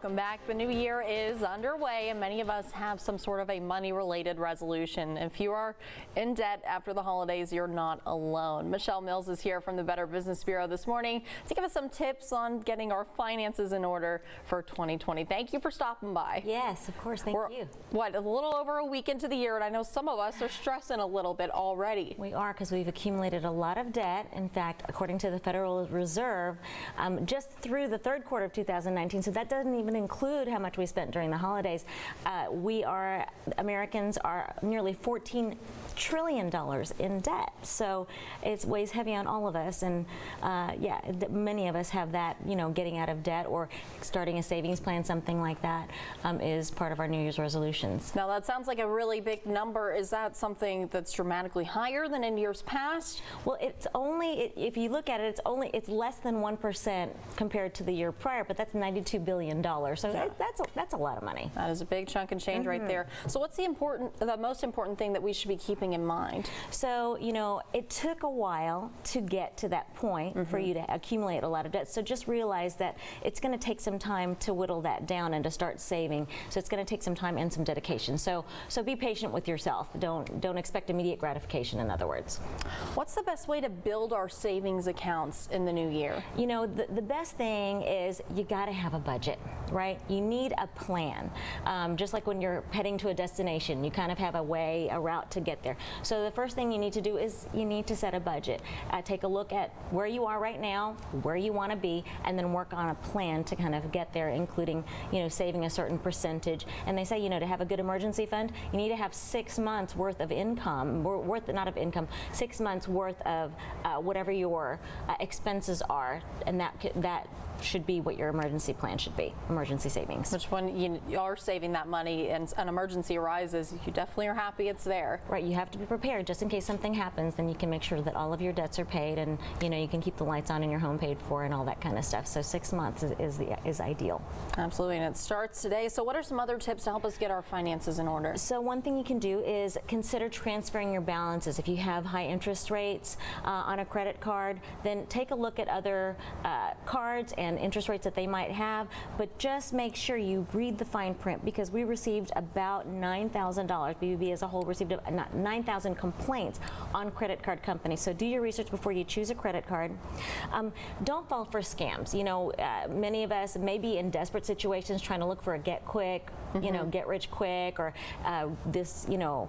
Welcome back. The new year is underway and many of us have some sort of a money-related resolution. If you are in debt after the holidays, you're not alone. Michelle Mills is here from the Better Business Bureau this morning to give us some tips on getting our finances in order for 2020. Thank you for stopping by. Yes, of course. Thank you. What, a little over a week into the year, and I know some of us are stressing a little bit already. We are, because we've accumulated a lot of debt. In fact, according to the Federal Reserve, just through the third quarter of 2019, so that doesn't even include how much we spent during the holidays, Americans are nearly $14 trillion in debt. So it weighs heavy on all of us, and yeah, many of us have that, you know, getting out of debt or starting a savings plan, something like that, is part of our New Year's resolutions. Now that sounds like a really big number. Is that something that's dramatically higher than in years past? Well, it's only, if you look at it, it's less than 1% compared to the year prior, but that's $92 billion. So yeah, that's a lot of money. That is a big chunk and change right there. So what's the most important thing that we should be keeping in mind? So, you know, it took a while to get to that point for you to accumulate a lot of debt. So just realize that it's going to take some time to whittle that down and to start saving. So it's going to take some time and some dedication. So be patient with yourself. Don't expect immediate gratification, in other words. What's the best way to build our savings accounts in the new year? You know, the best thing is you got to have a budget, right? You need a plan. Just like when you're heading to a destination, you kind of have a route to get there. So the first thing you need to do is you need to set a budget. Take a look at where you are right now, where you want to be, and then work on a plan to kind of get there, including, you know, saving a certain percentage. And they say, you know, to have a good emergency fund, you need to have 6 months worth of income, not of income, 6 months worth of whatever your expenses are, and that should be what your emergency plan should be, emergency savings. Which when you are saving that money and an emergency arises, you definitely are happy it's there. Right, you have to be prepared just in case something happens. Then you can make sure that all of your debts are paid, and you know, you can keep the lights on in your home paid for and all that kind of stuff. So 6 months is ideal. Absolutely, and it starts today. So what are some other tips to help us get our finances in order? So one thing you can do is consider transferring your balances. If you have high interest rates on a credit card, then take a look at other cards and interest rates that they might have, but just make sure you read the fine print, because we received about $9,000. BBB as a whole received 9,000 complaints on credit card companies. So do your research before you choose a credit card. Don't fall for scams. You know, many of us may be in desperate situations trying to look for a get quick, you know, get rich quick, or this, you know,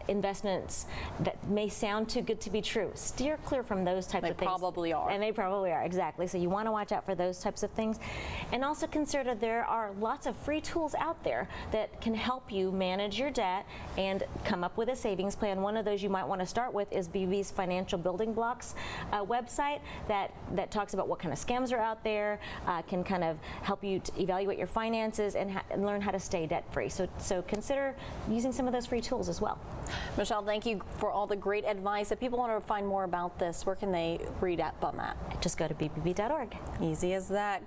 investments that may sound too good to be true. Steer clear from those types of things. They probably are. And they probably are, exactly. So you want to watch out for those types of things. And also consider there are lots of free tools out there that can help you manage your debt and come up with a savings plan. One of those you might want to start with is BB's Financial Building Blocks website that talks about what kind of scams are out there, can kind of help you to evaluate your finances and learn how to stay debt-free. So consider using some of those free tools as well. Michelle, thank you for all the great advice. If people want to find more about this, where can they read up on that? Just go to bbb.org. Easy as that.